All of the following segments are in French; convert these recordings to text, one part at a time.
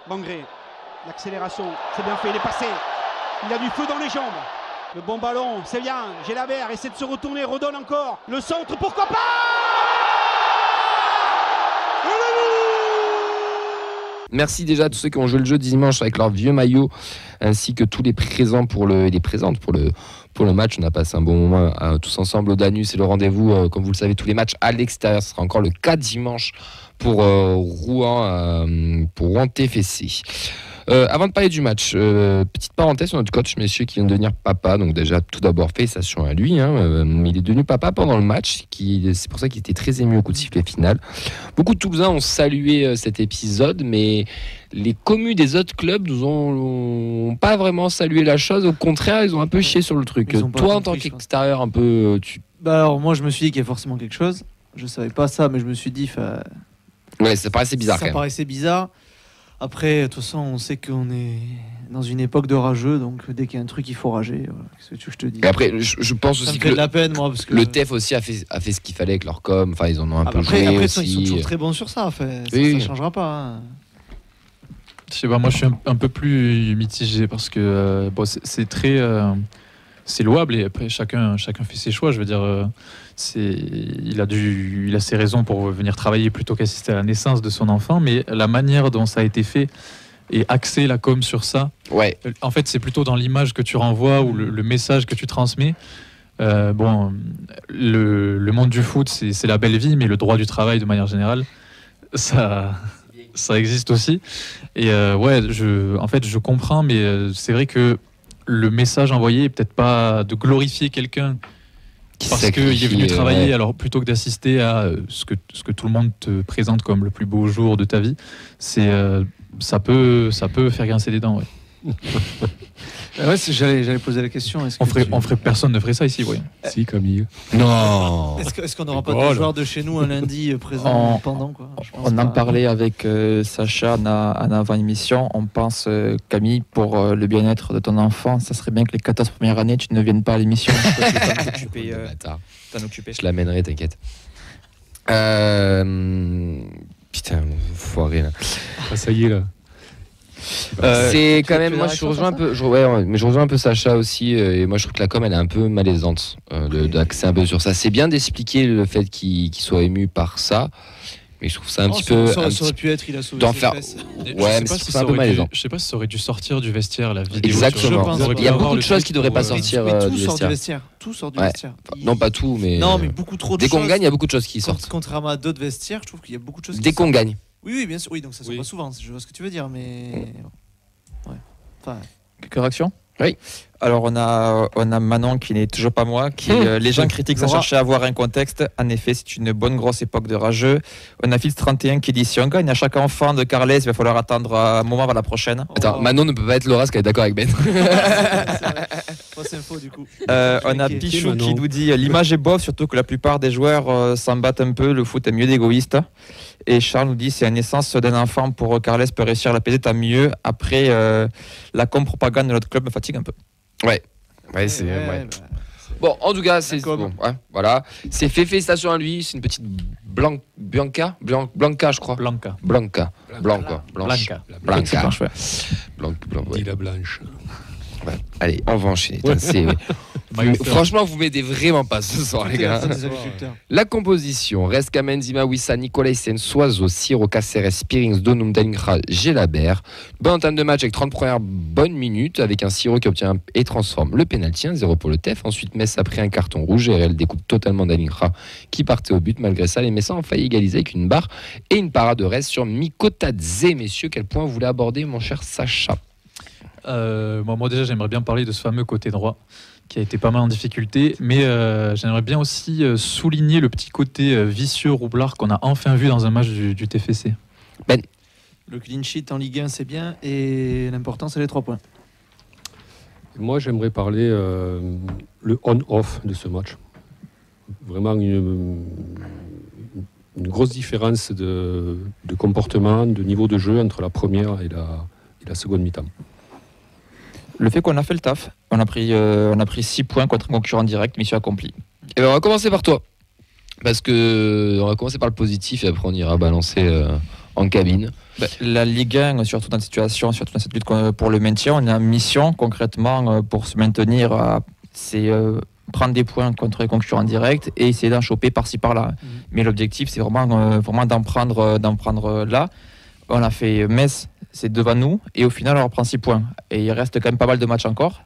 Bangré, l'accélération, c'est bien fait, il est passé. Il a du feu dans les jambes. Le bon ballon, c'est bien. Gélabert essaie de se retourner, redonne encore. Le centre, pourquoi pas? Merci déjà à tous ceux qui ont joué le jeu dimanche avec leur vieux maillot, ainsi que tous les présents les présentes pour le match. On a passé un bon moment tous ensemble au Danus et le rendez-vous, comme vous le savez, tous les matchs à l'extérieur. Ce sera encore le cas dimanche pour Rouen TFC. Avant de parler du match, petite parenthèse sur notre coach, messieurs, qui vient de devenir papa. Donc déjà, tout d'abord, félicitations à lui. Il est devenu papa pendant le match. C'est pour ça qu'il était très ému au coup de sifflet final. Beaucoup de Toulousains ont salué cet épisode, mais les commus des autres clubs nous ont pas vraiment salué la chose. Au contraire, ils ont un peu chié sur le truc. Toi, en tant qu'extérieur, un peu... alors, moi, je me suis dit qu'il y a forcément quelque chose. Je savais pas ça, mais je me suis dit... Ouais, ça paraissait bizarre. Ça paraissait bizarre. Après, de toute façon, on sait qu'on est dans une époque de rageux, donc dès qu'il y a un truc, il faut rager. Voilà. Qu'est-ce que tu veux que je te dise ? Et après, je pense aussi que de la peine, moi, parce que le TEF aussi a fait ce qu'il fallait avec leur com. Enfin, ils en ont un peu joué après, aussi. Ils sont toujours très bons sur ça. Enfin, oui. Ça changera pas. Hein. Je sais pas, moi, je suis un peu plus mitigé parce que c'est très... c'est louable et après chacun fait ses choix. Je veux dire, il a ses raisons pour venir travailler plutôt qu'assister à la naissance de son enfant, mais la manière dont ça a été fait et axer la com sur ça, ouais. En fait, c'est plutôt dans l'image que tu renvoies ou le message que tu transmets. Le monde du foot, c'est la belle vie, mais le droit du travail, de manière générale, ça existe aussi. Et je comprends, mais c'est vrai que le message envoyé est peut-être pas de glorifier quelqu'un parce qu'il est venu travailler, alors plutôt que d'assister à ce que tout le monde te présente comme le plus beau jour de ta vie, ça peut faire grincer des dents. Ouais. J'allais poser la question. Personne ne ferait ça ici, oui. Si, Camille. Non. Est-ce qu'on n'aura pas de joueurs de chez nous un lundi présent pendant quoi? On en parlait avec Sacha en avant-émission. On pense, Camille, pour le bien-être de ton enfant, ça serait bien que les 14 premières années, tu ne viennes pas à l'émission. T'en occuper. Je l'amènerai, t'inquiète. Putain, foiré là. Ah, ça y est là. C'est quand même, moi je rejoins un peu Sacha aussi, et moi je trouve que la com elle est un peu malaisante d'axer un peu sur ça. C'est bien d'expliquer le fait qu'il soit ému par ça, mais je trouve ça un petit peu. Ça aurait pu être, il a sauvé d'en ses faire. fesses. Ouais, mais c'est un peu malaisant. Je sais pas si ça aurait dû sortir du vestiaire la vidéo. Exactement. Il y a beaucoup de choses qui devraient pas sortir du vestiaire. Tout sort du vestiaire. Non, pas tout, mais. Non, mais beaucoup trop de choses. Dès qu'on gagne, il y a beaucoup de choses qui sortent. Contrairement à d'autres vestiaires, je trouve qu'il y a beaucoup de choses. Dès qu'on gagne. Oui, bien sûr. Oui, donc ça sort pas souvent. Je vois ce que tu veux dire, mais. Ouais. Enfin. Quelques réactions ? Oui. Alors on a Manon qui n'est toujours pas moi, qui les gens critiquent sans chercher à avoir un contexte. En effet, c'est une bonne grosse époque de rageux. On a Fils 31 qui dit si on gagne à chaque enfant de Carles, il va falloir attendre un moment avant la prochaine. Attends, Manon ne peut pas être Laura, parce qu'elle est d'accord avec Ben. C'est faux du coup. On a Pichou qui nous dit l'image est bof, surtout que la plupart des joueurs s'en battent un peu. Le foot est mieux d'égoïste. Et Charles nous dit c'est la naissance d'un enfant pour Carles peut réussir à l'apaiser, tant mieux. Après, la propagande de notre club me fatigue un peu. Ouais, c'est. Bon, en tout cas, c'est bon. Ouais, voilà. C'est fait, félicitations à lui. C'est une petite Blanca, je crois. Blanca. Dis la blanche. Ouais. Allez, on va enchaîner. Franchement, vous m'aidez vraiment pas ce soir, les gars. La composition reste Kamenzima, Wissa, Nicolaisen, Soiseau, Siro, Caceres, Spirings, Donum, Dalingra, Gélabert. Bonne entame de match avec 30 premières bonnes minutes, avec un Siro qui obtient et transforme le pénalty, 1-0 pour le TEF. Ensuite, Metz a pris un carton rouge et elle découpe totalement Dalingra qui partait au but. Malgré ça, les Messins ont failli égaliser avec une barre et une parade de reste sur Mikotadze. Messieurs, quel point vous voulez aborder, mon cher Sacha? Moi déjà j'aimerais bien parler de ce fameux côté droit qui a été pas mal en difficulté, mais j'aimerais bien aussi souligner le petit côté vicieux roublard qu'on a enfin vu dans un match du TFC. Ben. Le clean sheet en Ligue 1 c'est bien, et l'important c'est les 3 points. Moi j'aimerais parler le on-off de ce match. Vraiment une grosse différence de comportement, de niveau de jeu entre la première et la seconde mi-temps. Le fait qu'on a fait le taf, on a pris 6 points contre un concurrent direct, mission accomplie. Et ben on va commencer par toi. Parce que on va commencer par le positif et après on ira balancer en cabine. La Ligue 1, surtout dans cette lutte pour le maintien, on a une mission concrètement pour se maintenir, c'est prendre des points contre les concurrents directs et essayer d'en choper par-ci par-là. Mais l'objectif, c'est vraiment d'en prendre là. On a fait Metz, c'est devant nous, et au final, on reprend 6 points. Et il reste quand même pas mal de matchs encore.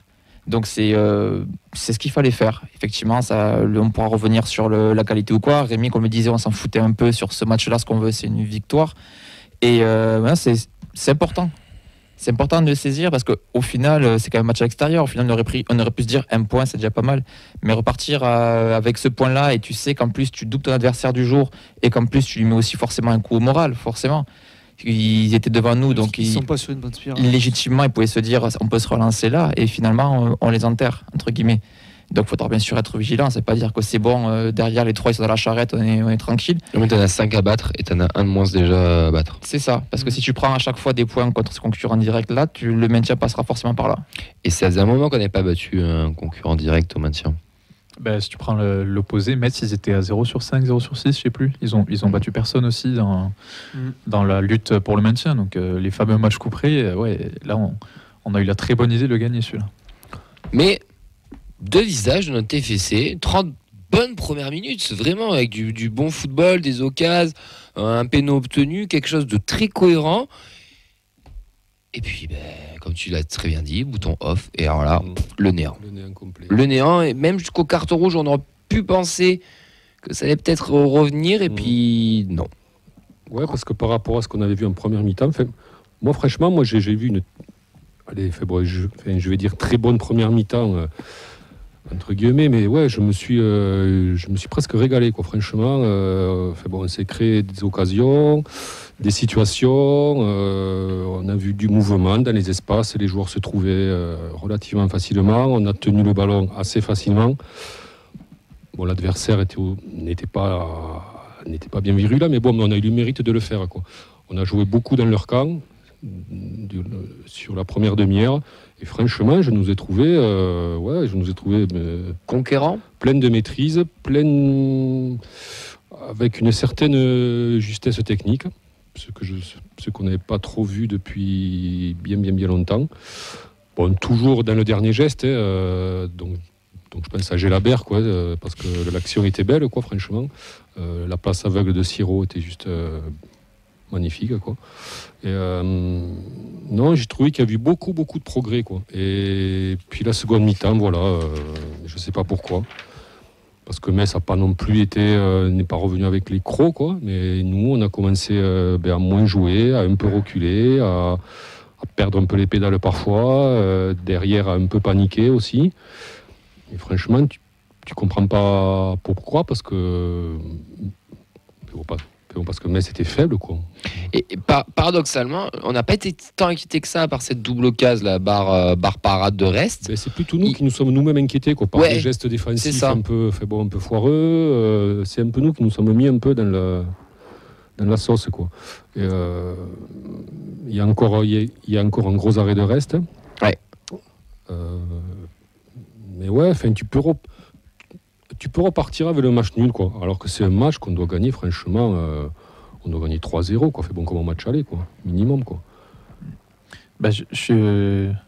Donc c'est ce qu'il fallait faire. Effectivement, on pourra revenir sur la qualité ou quoi. Rémi, comme le disait, on s'en foutait un peu sur ce match-là. Ce qu'on veut, c'est une victoire. Et c'est important. C'est important de le saisir parce qu'au final, c'est quand même un match à l'extérieur. Au final, on aurait pu se dire 1 point, c'est déjà pas mal. Mais repartir avec ce point-là, et tu sais qu'en plus, tu doubles ton adversaire du jour et qu'en plus, tu lui mets aussi forcément un coup au moral, forcément. Ils étaient devant nous, donc ils sont pas sur une bonne spirale. Légitimement, ils pouvaient se dire on peut se relancer là, et finalement, on les enterre, entre guillemets. Donc, il faudra bien sûr être vigilant. C'est pas dire que c'est bon, derrière les 3, ils sont dans la charrette, on est tranquille. Mais t'en as 5 à battre et t'en as un de moins déjà à battre. C'est ça, parce que si tu prends à chaque fois des points contre ce concurrent direct, là, le maintien passera forcément par là. Et ça faisait un moment qu'on n'avait pas battu un concurrent direct au maintien. Si tu prends l'opposé, Metz, ils étaient à 0 sur 5, 0 sur 6, je sais plus. Ils ont battu personne aussi dans la lutte pour le maintien. Donc les fameux matchs couperés, là on a eu la très bonne idée de le gagner celui-là. Mais deux visages de notre TFC, 30 bonnes premières minutes, vraiment avec du bon football, des occasions, un péno obtenu, quelque chose de très cohérent. Et puis, comme tu l'as très bien dit, bouton off, et alors là, le néant. Le néant complet. Le néant, et même jusqu'au carton rouge, on aurait pu penser que ça allait peut-être revenir, et puis non. Ouais, parce que par rapport à ce qu'on avait vu en première mi-temps, moi franchement, j'ai vu une... Allez, je vais dire très bonne première mi-temps, entre guillemets, mais ouais, je me suis presque régalé, quoi, franchement. On s'est créé des occasions, des situations, on a vu du mouvement dans les espaces, les joueurs se trouvaient relativement facilement, on a tenu le ballon assez facilement. Bon, l'adversaire n'était pas bien virulent, mais bon, on a eu le mérite de le faire, quoi. On a joué beaucoup dans leur camp sur la première demi-heure, et franchement, je nous ai trouvé conquérant, plein de maîtrise, avec une certaine justesse technique, ce qu'on n'avait pas trop vu depuis bien longtemps. Bon, toujours dans le dernier geste, donc je pense à Gelabert, quoi, parce que l'action était belle, quoi, franchement. La passe aveugle de Siro était juste magnifique, quoi. Et non, j'ai trouvé qu'il y a eu beaucoup de progrès, quoi. Et puis la seconde mi-temps, voilà, je sais pas pourquoi, parce que Metz n'a pas non plus n'est pas revenu avec les crocs, quoi. Mais nous, on a commencé à moins jouer, à un peu reculer, à perdre un peu les pédales parfois, derrière à un peu paniquer aussi. Et franchement, tu comprends pas pourquoi, parce que Metz était faible, quoi. Et paradoxalement, on n'a pas été tant inquiété que ça par cette double occasion, la barre parade de reste. Ben, c'est plutôt nous qui nous sommes nous-mêmes inquiétés, quoi, par les gestes défensifs un peu foireux. C'est un peu nous qui nous sommes mis un peu dans la sauce, quoi. Et il y a encore un gros arrêt de reste. Ouais. Mais ouais, tu peux repartir avec le match nul, quoi. Alors que c'est un match qu'on doit gagner, franchement. On doit gagner 3-0, quoi. Fait bon comme un match aller, quoi. Minimum, quoi. Je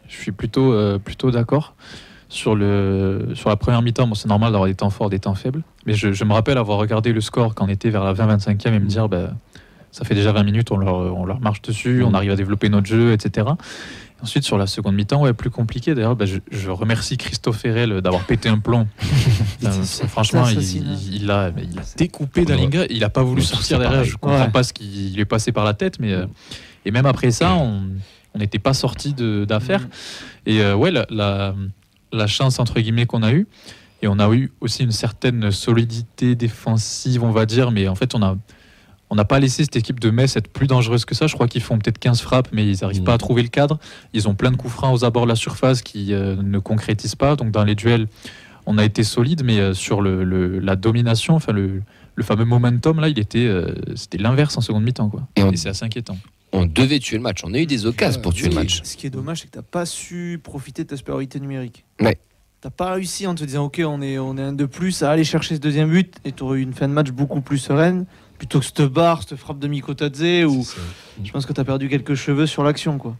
suis plutôt d'accord. Sur la première mi-temps, bon, c'est normal d'avoir des temps forts, des temps faibles. Mais je me rappelle avoir regardé le score quand on était vers la 20-25e et me dire ça fait déjà 20 minutes, on leur marche dessus, on arrive à développer notre jeu, etc. Ensuite, sur la seconde mi-temps, plus compliqué. D'ailleurs, je remercie Christophe Herrel d'avoir pété un plomb. Franchement, il a découpé Dalinga. Il n'a pas voulu sortir derrière. Je ne comprends pas ce qui lui est passé par la tête. Mais, et même après ça, on n'était pas sorti d'affaire. Et la chance, entre guillemets, qu'on a eue. Et on a eu aussi une certaine solidité défensive, on va dire. Mais en fait, on n'a pas laissé cette équipe de Metz être plus dangereuse que ça. Je crois qu'ils font peut-être 15 frappes, mais ils n'arrivent pas à trouver le cadre. Ils ont plein de coups francs aux abords de la surface qui ne concrétisent pas. Donc dans les duels, on a été solide, mais sur la domination, enfin le fameux momentum, là, c'était l'inverse en seconde mi-temps, quoi. Et c'est assez inquiétant. On devait tuer le match. On a eu des occasions pour tuer le match. Ce qui est dommage, c'est que tu n'as pas su profiter de ta supériorité numérique. Ouais. T'as pas réussi en te disant ok, on est un de plus à aller chercher ce deuxième but, et tu aurais eu une fin de match beaucoup plus sereine. plutôt que cette barre, cette frappe de Mikotadze, où je pense que tu as perdu quelques cheveux sur l'action, quoi.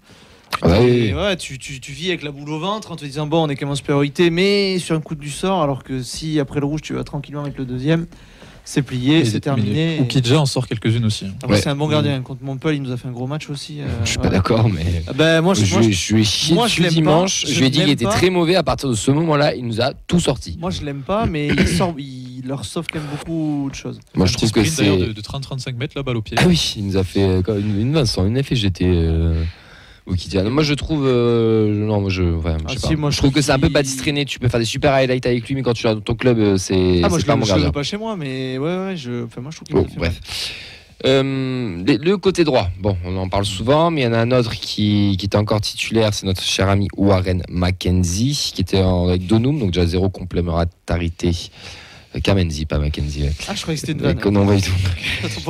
Tu vis avec la boule au ventre en te disant bon, on est quand même en supériorité, mais sur un coup du sort, alors que si après le rouge tu vas tranquillement avec le deuxième, c'est plié, c'est terminé. Ou Kidja en sort quelques-unes aussi. Après, c'est un bon gardien. Contre Montpellier, il nous a fait un gros match aussi. Je suis pas d'accord, mais moi, je lui ai chié dessus dimanche. Je lui ai dit qu'il était très mauvais. À partir de ce moment-là, il nous a tout sorti. Moi, je l'aime pas, mais il leur sauve quand même beaucoup de choses. Moi, je trouve que c'est de 30-35 mètres la balle au pied. Ah oui, il nous a fait une effet j'étais. Moi je trouve je trouve que c'est un peu baptiste traîné. Tu peux faire des super highlights avec lui, mais quand tu es dans ton club, c'est pas mon gardien. Je pas chez moi, mais moi je trouve qu'il bref. Le côté droit, bon, on en parle souvent, mais il y en a un autre qui était encore titulaire, c'est notre cher ami Warren McKenzie, qui était avec Donum, donc déjà 0 complémentarité. Kamenzi, pas Mackenzie. Ah, je croyais que c'était une vanne. Non, pas du tout.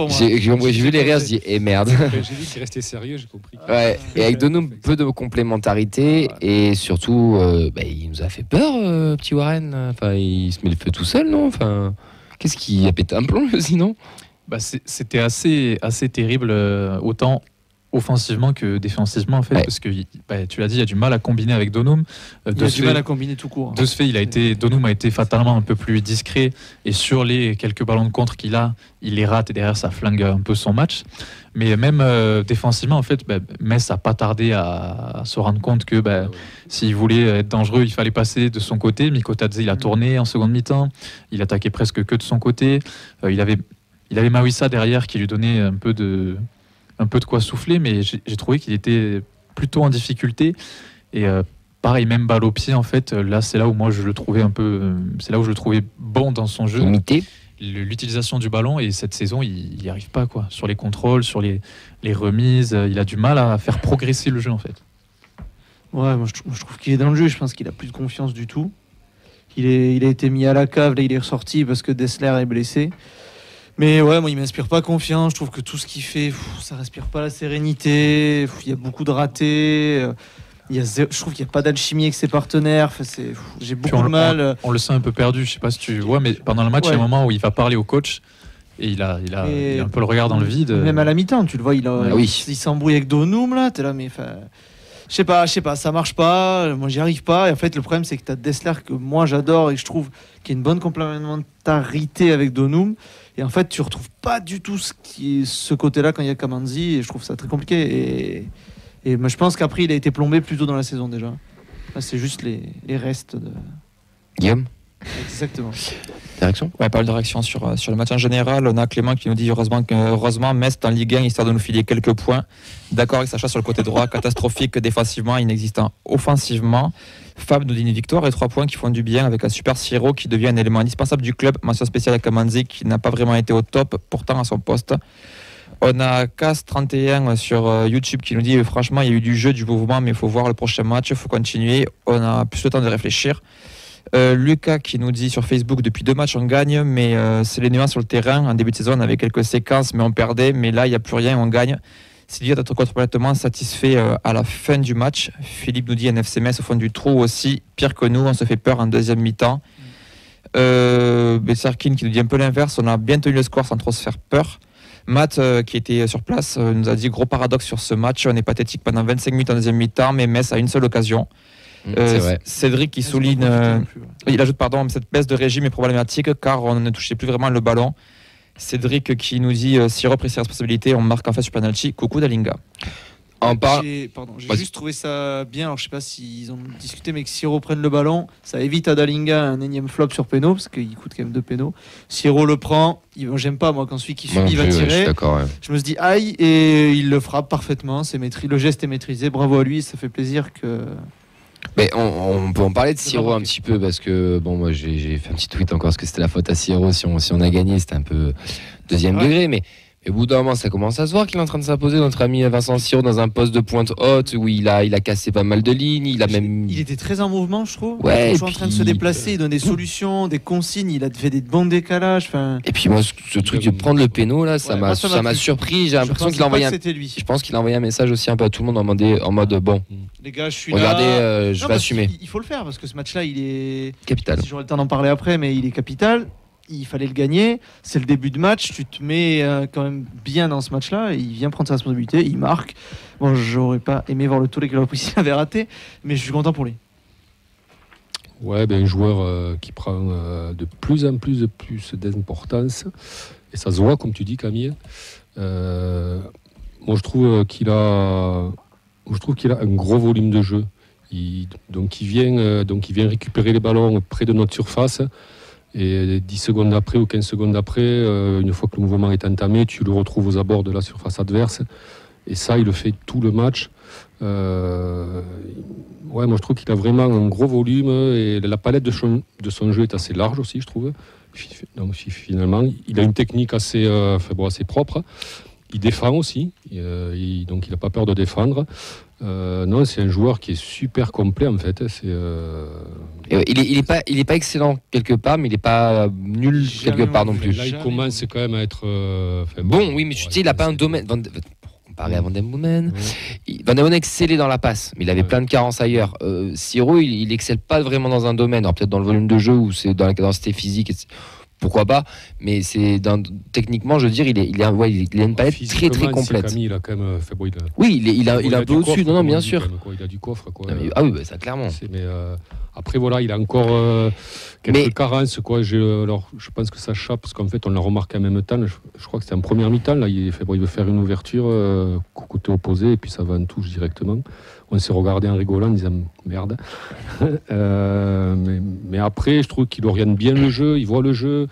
J'ai vu les rires, je dis, merde. J'ai dit qu'il restait sérieux, j'ai compris. Ouais, et avec Donum, peu de complémentarité, et surtout, il nous a fait peur, petit Warren. Enfin, il se met le feu tout seul, non? Enfin, qu'est-ce qui a pété un plomb, sinon? C'était assez terrible, autant offensivement que défensivement, en fait, parce que tu l'as dit, il y a du mal à combiner avec Donum. Il a du mal à combiner tout court. De ce fait, Donum a été fatalement un peu plus discret, et sur les quelques ballons de contre qu'il a, il les rate, et derrière ça flingue un peu son match. Mais même défensivement, en fait, Metz n'a pas tardé à se rendre compte que s'il voulait être dangereux, il fallait passer de son côté. Mikotadze, il a tourné en seconde mi-temps, il attaquait presque que de son côté. Il avait Mawissa derrière qui lui donnait un peu de quoi souffler, mais j'ai trouvé qu'il était plutôt en difficulté. Et pareil, même balle au pied, en fait, là, c'est là où moi je le trouvais c'est là où je le trouvais bon dans son jeu. Limité. L'utilisation du ballon, et cette saison, il n'y arrive pas, quoi. Sur les contrôles, sur les remises, il a du mal à faire progresser le jeu, en fait. Ouais, moi je trouve qu'il est dans le jeu, je pense qu'il a plus de confiance du tout. Il a été mis à la cave, là il est ressorti parce que Dessler est blessé. Mais ouais, moi il m'inspire pas confiance. Je trouve que tout ce qu'il fait, ça respire pas la sérénité. Il y a beaucoup de ratés. Je trouve qu'il n'y a pas d'alchimie avec ses partenaires. J'ai beaucoup de mal. On le sent un peu perdu. Je sais pas si tu vois, mais pendant le match, il y a un moment où il va parler au coach et il a un peu le regard dans le vide. Même à la mi-temps, tu le vois, il s'embrouille avec Donum là. T'es là, mais je sais pas, ça marche pas. Moi, j'y arrive pas. Et en fait, le problème, c'est que t'as Dessler que moi j'adore et je trouve qu'il y a une bonne complémentarité avec Donum. Et en fait, tu retrouves pas du tout ce côté-là quand il y a Kamanzi, et je trouve ça très compliqué. Et moi, je pense qu'après, il a été plombé plus tôt dans la saison déjà. Là, c'est juste les restes de. Guillaume. Exactement. Réaction ? Ouais, pas mal de réactions sur le match en général. On a Clément qui nous dit heureusement Metz en Ligue 1 histoire de nous filer quelques points. D'accord avec Sacha sur le côté droit, catastrophique défensivement, inexistant offensivement. Fab nous dit une victoire et 3 points qui font du bien avec un super Siro qui devient un élément indispensable du club. Mention spéciale à Kamanzi qui n'a pas vraiment été au top, pourtant à son poste. On a Cas31 sur YouTube qui nous dit franchement il y a eu du jeu, du mouvement, mais il faut voir le prochain match, il faut continuer. On a plus le temps de réfléchir. Lucas qui nous dit sur Facebook depuis 2 matchs on gagne, mais c'est les nuances sur le terrain. En début de saison on avait quelques séquences mais on perdait, mais là il n'y a plus rien, on gagne. C'est dur d'être complètement satisfait à la fin du match. Philippe nous dit NFC Metz au fond du trou aussi, pire que nous, on se fait peur en deuxième mi-temps. Bessarkin qui nous dit un peu l'inverse, on a bien tenu le score sans trop se faire peur. Matt qui était sur place nous a dit gros paradoxe sur ce match, on est pathétique pendant 25 minutes en deuxième mi-temps, mais Metz a une seule occasion. C'est vrai. Cédric qui souligne, il ajoute cette baisse de régime est problématique car on ne touchait plus vraiment le ballon. Cédric qui nous dit si repris ses responsabilités, on marque en fait sur penalty. Coucou Dalinga. J'ai juste trouvé ça bien. Alors je sais pas s'ils ont discuté, mais que Siro prenne le ballon, ça évite à Dalinga un énième flop sur péno parce qu'il coûte quand même 2 pénaux. Siro le prend. J'aime pas moi quand celui qui subit va tirer. Je me dis aïe et il le frappe parfaitement. Le geste est maîtrisé. Bravo à lui. Ça fait plaisir que. Mais on peut en parler de Siro un petit peu parce que moi j'ai fait un petit tweet encore parce que c'était la faute à Siro si on a gagné, c'était un peu deuxième degré, mais au bout d'un moment ça commence à se voir qu'il est en train de s'imposer, notre ami Vincent Siro, dans un poste de pointe haute où il a cassé pas mal de lignes, il était très en mouvement, je trouve. Ouais, en train de se déplacer, il donne des solutions, des consignes, il a fait des bons décalages. Et puis moi ce truc de prendre le péno là, ça m'a surpris. J'ai l'impression qu'il a envoyé je pense qu'il a envoyé un message aussi un peu à tout le monde en mode bon. Les gars, je suis regardez, là. Je vais assumer. Il faut le faire parce que ce match-là, il est capital. Si j'aurai le temps d'en parler après, mais il est capital. il fallait le gagner. C'est le début de match. Tu te mets quand même bien dans ce match-là. Il vient prendre sa responsabilité. Il marque. Bon, j'aurais pas aimé voir le tour que s'il avait raté, mais je suis content pour lui. Ouais, un joueur qui prend de plus en plus d'importance. Et ça se voit, comme tu dis, Camille. Moi, je trouve qu'il a un gros volume de jeu. Il vient récupérer les ballons près de notre surface. Et 10 secondes après ou 15 secondes après, une fois que le mouvement est entamé, tu le retrouves aux abords de la surface adverse. Et ça, il le fait tout le match. Moi, je trouve qu'il a vraiment un gros volume. Et la palette de son jeu est assez large aussi, je trouve. Donc, finalement, il a une technique assez propre. Il défend aussi, donc il n'a pas peur de défendre. Non, c'est un joueur qui est super complet en fait. Il est pas excellent quelque part, mais il n'est pas nul quelque part non plus. Là, il commence quand même à être oui, mais tu sais, il n'a pas un domaine. Comparé à Van den Boomen, Van den Boomen excellait dans la passe, mais il avait plein de carences ailleurs. Siro, il excelle pas vraiment dans un domaine. Alors peut-être dans le volume de jeu ou c'est dans la capacité physique. Pourquoi pas, mais techniquement, je veux dire, il a une palette très très complète. Camille, il a quand même il a un peu au-dessus, non, bien sûr. Il a du coffre, quoi. Oui, ça clairement. Après, voilà, il a encore quelques carences, quoi. Je pense que ça chape, parce qu'en fait, on l'a remarqué en même temps. Je crois que c'était en première mi-temps. Là, il veut faire une ouverture côté opposé, et puis ça va en touche directement. On s'est regardé en rigolant, en disant merde. Mais après, je trouve qu'il oriente bien le jeu, il voit le jeu.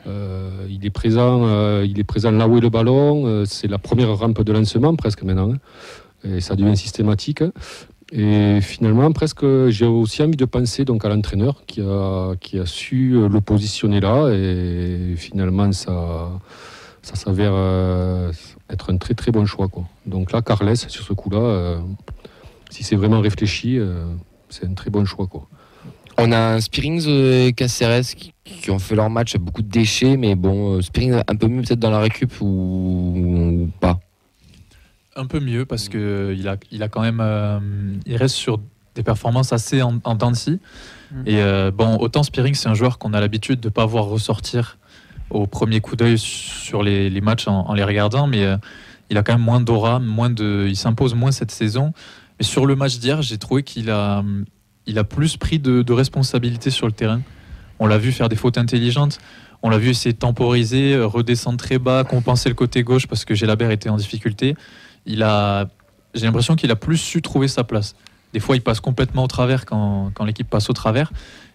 Il est présent là où est le ballon. C'est la première rampe de lancement presque maintenant. Et ça devient systématique. Et finalement, presque, j'ai aussi envie de penser donc à l'entraîneur qui a su le positionner là. Et finalement, ça s'avère être un très très bon choix, quoi. Donc là, Carles, sur ce coup-là, si c'est vraiment réfléchi, c'est un très bon choix, quoi. On a Spearings et Caceres qui ont fait leur match à beaucoup de déchets, mais bon, Spearings un peu mieux peut-être dans la récup ou pas. Un peu mieux parce que il a quand même, il reste sur des performances assez en dents de scie. Et autant Spearings, c'est un joueur qu'on a l'habitude de pas voir ressortir au premier coup d'œil sur les matchs en les regardant, mais il a quand même moins d'aura, il s'impose moins cette saison. Mais sur le match d'hier, j'ai trouvé qu'il a plus pris de responsabilités sur le terrain. On l'a vu faire des fautes intelligentes. On l'a vu essayer de temporiser, redescendre très bas, compenser le côté gauche parce que Gelabert était en difficulté. J'ai l'impression qu'il a plus su trouver sa place. Des fois, il passe complètement au travers quand l'équipe passe au travers.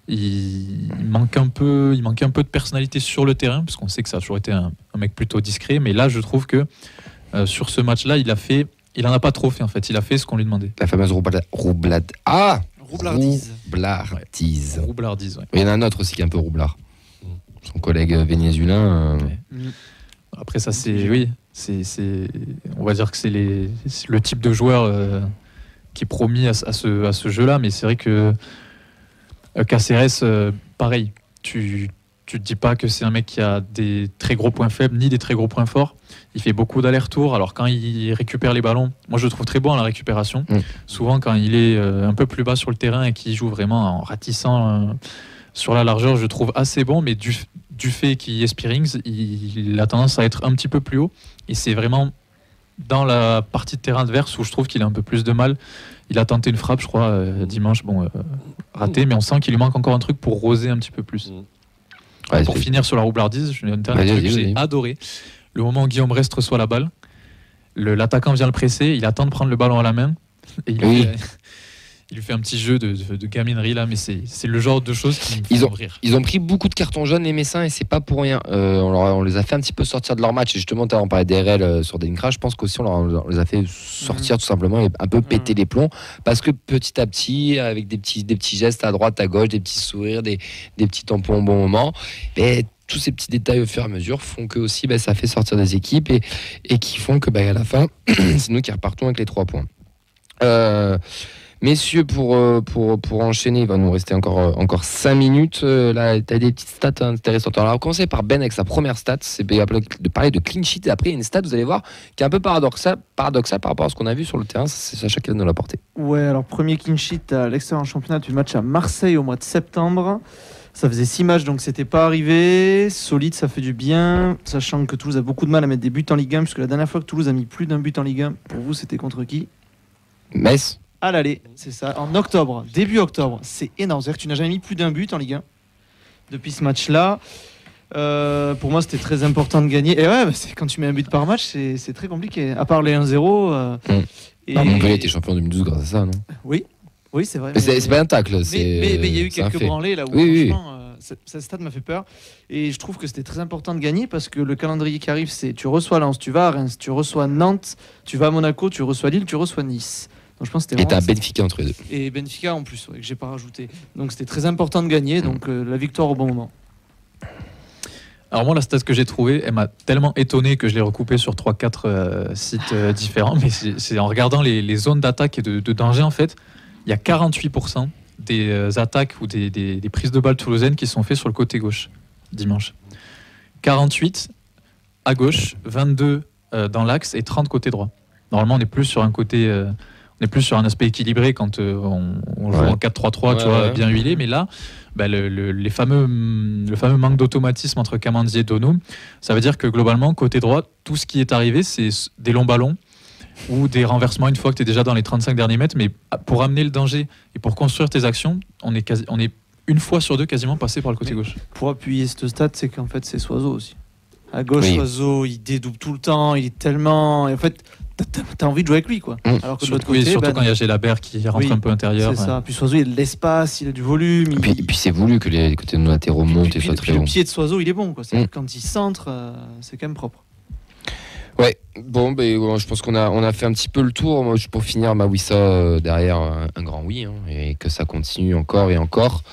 Il manque un peu de personnalité sur le terrain parce qu'on sait que ça a toujours été un mec plutôt discret. Mais là, je trouve que sur ce match-là, il en a pas trop fait en fait. Il a fait ce qu'on lui demandait. La fameuse roublardise. Roublardise, ouais. Il y en a un autre aussi qui est un peu roublard. Son collègue vénézuélien. Après ça, on va dire que c'est le type de joueur qui est promis à ce jeu-là. Mais c'est vrai que Caceres, pareil. Tu te dis pas que c'est un mec qui a des très gros points faibles ni des très gros points forts. Il fait beaucoup d'allers-retours. Alors quand il récupère les ballons, moi je le trouve très bon à la récupération. Souvent quand il est un peu plus bas sur le terrain et qu'il joue vraiment en ratissant sur la largeur, je le trouve assez bon. Mais du fait qu'il est Spearings, il a tendance à être un petit peu plus haut. Et c'est vraiment dans la partie de terrain adverse où je trouve qu'il a un peu plus de mal. Il a tenté une frappe, je crois, dimanche, raté. Mais on sent qu'il lui manque encore un truc pour roser un petit peu plus. Ouais, pour finir sur la roublardise, je vais un truc que j'ai adoré. Le moment où Guillaume Rest reçoit la balle, l'attaquant vient le presser, il attend de prendre le ballon à la main et il lui fait un petit jeu de gaminerie là, mais c'est le genre de choses qui me font rire. Ils ont pris beaucoup de cartons jaunes les Messins et c'est pas pour rien. On les a fait un petit peu sortir de leur match et justement on parlait d'RL sur Denkra, je pense qu'aussi on les a fait sortir tout simplement et un peu péter les plombs parce que petit à petit avec des petits gestes à droite à gauche, des petits sourires, des petits tampons au bon moment et tous ces petits détails au fur et à mesure font que aussi ça fait sortir des équipes et qui font que à la fin c'est nous qui repartons avec les 3 points. Messieurs, pour enchaîner, il va nous rester encore 5 minutes. Là, tu as des petites stats intéressantes. Alors, on va commencer par Ben avec sa première stat. C'est de parler de clean sheet. Et après, il y a une stat, vous allez voir, qui est un peu paradoxale par rapport à ce qu'on a vu sur le terrain. C'est Sacha qui va nous l'apporter. Ouais, alors premier clean sheet à l'extérieur en championnat du match à Marseille au mois de septembre. Ça faisait 6 matchs, donc c'était pas arrivé. Solide, ça fait du bien, sachant que Toulouse a beaucoup de mal à mettre des buts en Ligue 1, puisque la dernière fois que Toulouse a mis plus d'un but en Ligue 1, pour vous, c'était contre qui? Metz. À l'aller, c'est ça, en octobre, début octobre. C'est énorme, c'est-à-dire que tu n'as jamais mis plus d'un but en Ligue 1 depuis ce match-là. Pour moi, c'était très important de gagner. Et ouais, quand tu mets un but par match, c'est très compliqué. À part les 1-0. Montpellier était champion en 2012 grâce à ça, non? Oui, c'est vrai. C'est pas un tacle. Mais il y a eu quelques branlées là où franchement, ce stade m'a fait peur. Et je trouve que c'était très important de gagner parce que le calendrier qui arrive, c'est tu reçois Lens, tu vas à Reims, tu reçois Nantes, tu vas à Monaco, tu reçois Lille, tu reçois Nice. Donc, je pense que et t'as Benfica entre les deux. Et Benfica en plus, que j'ai pas rajouté. Donc c'était très important de gagner. Donc la victoire au bon moment. Alors moi, la stat que j'ai trouvée, elle m'a tellement étonné que je l'ai recoupée sur 3-4 sites différents. Mais c'est en regardant les zones d'attaque et de danger, en fait, il y a 48% des attaques ou des prises de balles toulousaines qui sont faites sur le côté gauche dimanche. 48 à gauche, 22 dans l'axe et 30 côté droit. Normalement, on est plus sur un côté... on est plus sur un aspect équilibré quand on joue en 4-3-3, tu vois, bien huilé. Mais là, le fameux manque d'automatisme entre Kamandzi et Donum, ça veut dire que globalement, côté droit, tout ce qui est arrivé, c'est des longs ballons ou des renversements une fois que tu es déjà dans les 35 derniers mètres. Mais pour amener le danger et pour construire tes actions, on est une fois sur deux quasiment passé par le côté gauche. Pour appuyer ce stade, c'est qu'en fait, c'est Soiseau aussi. À gauche, Soiseau, il dédouble tout le temps, il est tellement... Et en fait, t'as envie de jouer avec lui, quoi. Alors que de l'autre côté, surtout quand il y a Gélabert qui rentre un peu intérieur. C'est ça. Puis Soiseau, il a de l'espace, il a du volume. Et puis c'est voulu que les côtés de nos latéraux montent et soient très bons. Le pied de Soiseau, il est bon, quoi. Quand il centre, c'est quand même propre. Ouais, bon, je pense qu'on a fait un petit peu le tour. Moi, pour finir, Mawissa derrière un grand oui, et que ça continue encore et encore.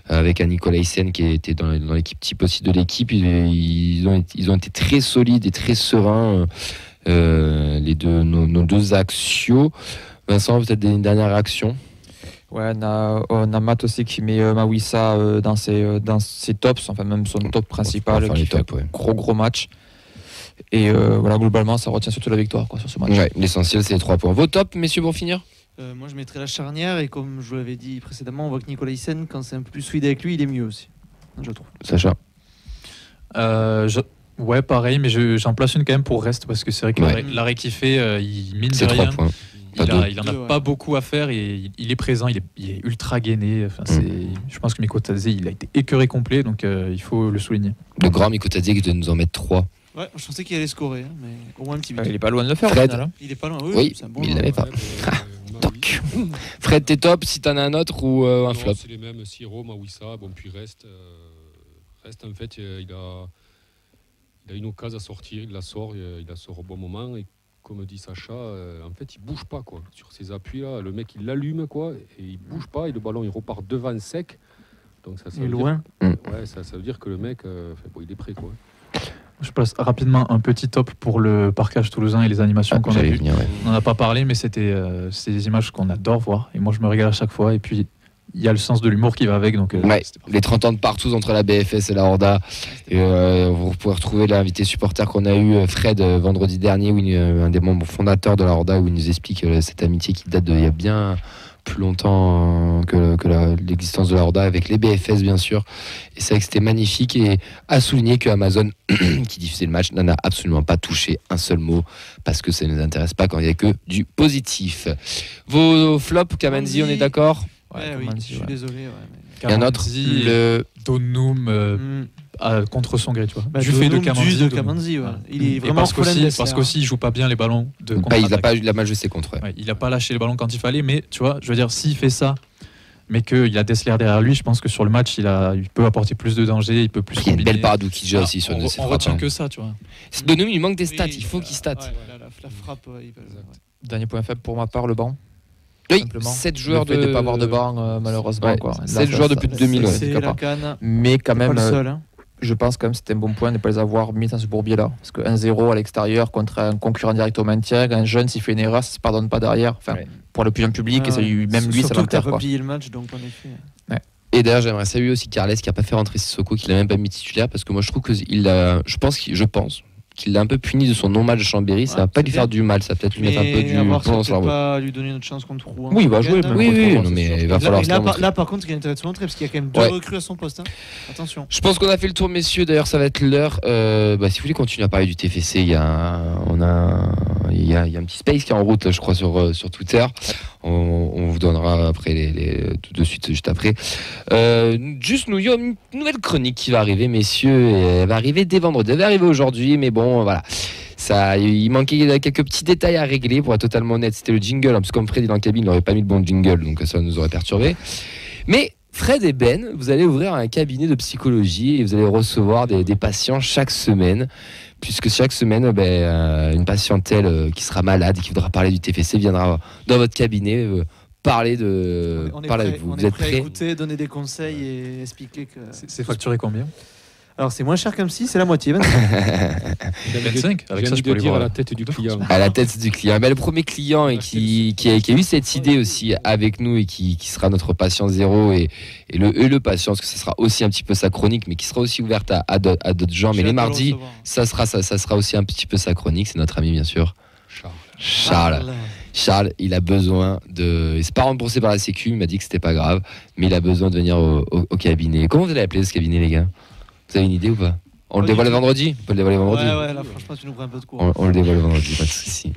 Avec un Nicolas Hyssen qui était dans l'équipe type aussi de l'équipe. Ils ont été très solides et très sereins, nos deux axiaux. Vincent, peut-être une dernière réaction? Ouais, on a Matt aussi qui met Mawissa dans ses tops, enfin même son top principal, qui fait gros match. Et voilà, globalement, ça retient surtout la victoire sur ce match. Ouais, l'essentiel, c'est les 3 points. Vos tops, messieurs, pour finir? Moi, je mettrais la charnière. Et comme je vous l'avais dit précédemment, on voit que Nicolas Hyssen, quand c'est un peu plus fluide avec lui, il est mieux aussi, je trouve. Sacha? Ouais, pareil, mais j'en place une quand même pour Reste, parce que c'est vrai que l'arrêt qu'il fait, il mine de rien. 3 points. Il en a pas beaucoup à faire et il est présent, il est ultra gainé. Enfin, je pense que Mikotadze, il a été écœuré complet, donc il faut le souligner. Le grand Mikotadze qui doit nous en mettre 3. Ouais, je pensais qu'il allait scorer, mais au moins un petit but. Il est pas loin de le faire. Fred, il est pas loin. Oui, c'est un bon, il l'avait pas. Donc, Fred, t'es top. Si t'en as un autre ou un flop? C'est les mêmes. Siro, Mawissa, puis Reste, en fait, il a une occasion à sortir, il la sort au bon moment. Et comme dit Sacha, en fait, il bouge pas, quoi. Sur ses appuis là, le mec il l'allume, quoi, et il bouge pas, et le ballon il repart devant sec. Donc ça veut loin. Ça veut dire que le mec, il est prêt, quoi. Je passe rapidement un petit top pour le parquage toulousain et les animations qu'on a vues. On n'en a pas parlé, mais c'est des images qu'on adore voir. Et moi, je me régale à chaque fois. Et puis, il y a le sens de l'humour qui va avec. Donc, les 30 ans de partout entre la BFS et la Horda. Et, vous pouvez retrouver l'invité supporter qu'on a eu, Fred, vendredi dernier, un des membres fondateurs de la Horda, où il nous explique cette amitié qui date d'il y a bien plus longtemps que l'existence de la Horda, avec les BFS bien sûr. Et c'est vrai que c'était magnifique, et à souligner que Amazon qui diffusait le match n'en a absolument pas touché un seul mot, parce que ça ne nous intéresse pas quand il n'y a que du positif. Vos flops, Kamandzi, on est d'accord? Oui, je suis désolé. Il y a un autre, le Donum contre son gré, tu vois. Du fait de Kamandzi, il est vraiment parce qu'aussi il joue pas bien les ballons de il a mal joué ses contres. Il a pas lâché les ballons quand il fallait, mais tu vois, je veux dire, s'il fait ça, mais qu'il a Dessler derrière lui, je pense que sur le match, il peut apporter plus de danger, il peut plus. Il y a une belle parade d'Oukidja aussi sur on retient que ça, tu vois. Donum, il manque des stats, il faut qu'il stat. La frappe. Dernier point faible pour ma part, le banc. Oui, 7 joueurs de ne pas avoir de banc, malheureusement. 7 joueurs depuis 2000. Mais quand même, seul, je pense quand même que c'était un bon point de ne pas les avoir mis dans ce bourbier-là. Parce que 1-0 à l'extérieur contre un concurrent direct au maintien, un jeune, s'il fait une erreur, ça ne se pardonne pas derrière. Enfin, pour le plus public, et même lui, ça va le faire. Surtout que tu as plié le match, donc en effet. Et d'ailleurs, j'aimerais saluer aussi Carles qui n'a pas fait rentrer Sissoko, qui l'a même pas mis titulaire, parce que moi je trouve que je pense, qu'il l'a un peu puni de son non-match de Chambéry. Ça va pas lui faire du mal, ça va peut-être lui mettre un peu du plomb dans le cerveau. Pas lui donner notre chance contre Rouen. Oui, il va jouer. Oui, mais il va falloir. Là, par contre, il y a intérêt de se montrer parce qu'il y a quand même 2 recrues à son poste. Attention. Je pense qu'on a fait le tour, messieurs. D'ailleurs, ça va être l'heure. Si vous voulez continuer à parler du TFC, il y a un petit space qui est en route, là, je crois, sur Twitter. On vous donnera après tout de suite, juste après. Juste, nous, il y a une nouvelle chronique qui va arriver, messieurs. Et elle va arriver dès vendredi. Elle va arriver aujourd'hui, mais bon, voilà. Il manquait quelques petits détails à régler, pour être totalement honnête. C'était le jingle, parce que comme Fred est dans la cabine, il n'aurait pas mis le bon jingle, donc ça nous aurait perturbé. Mais Fred et Ben, vous allez ouvrir un cabinet de psychologie et vous allez recevoir des patients chaque semaine. Puisque chaque semaine, une patientèle qui sera malade et qui voudra parler du TFC viendra dans votre cabinet parler avec vous. Vous êtes prêts à écouter, donner des conseils et expliquer que... C'est facturé combien ? Alors c'est moins cher qu'un psy, c'est la moitié. 25 avec ça, je peux dire à la tête du client. À la tête du client. Le premier client et qui a eu cette idée aussi avec nous et qui sera notre patient zéro et le patient, parce que ça sera aussi un petit peu sa chronique, mais qui sera aussi ouverte à d'autres gens. Mais les mardis, ça sera aussi un petit peu sa chronique. C'est notre ami, bien sûr. Charles, il a besoin de... C'est pas remboursé par la Sécu, il m'a dit que c'était pas grave, mais il a besoin de venir au cabinet. Comment vous allez appeler ce cabinet, les gars ? Vous avez une idée ou pas ? On le dévoile vendredi ? On peut le dévoiler vendredi ? Ouais, là franchement tu nous prends un peu de cours. On le dévoile vendredi, pas de soucis.